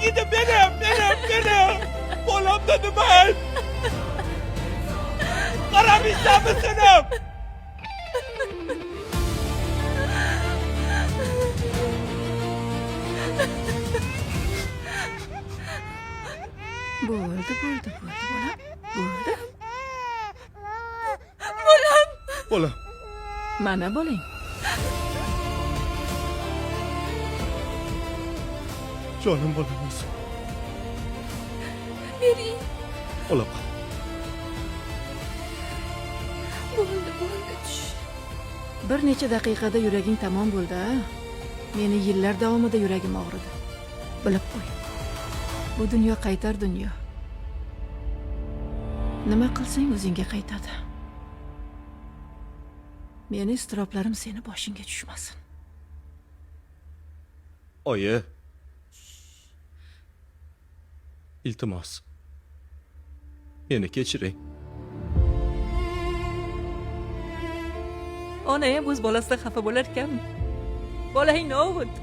yigiti benim. Bolamda nima ayb? Qarab eshitamiz. Bo'ldi, bolam. Bo'ldi. Bolam. Mana bo'ling. Jonim bolamiz. Bering. Bolam. Bo'ldi, tush. Bir necha daqiqada yuraging tamom bo'ldi. Meni yillar davomida yuragim og'ridi. Bilib qo'y. Bu dunyo qaytar dunyo. Nima qilsang o'zingga qaytadi. Meni iztiroblarim seni boshingga tushmasin. Oyi. Iltimos. Meni kechiring. Ona ham o'z bolasida xafa bo'lar ekan. Bolangni ovut.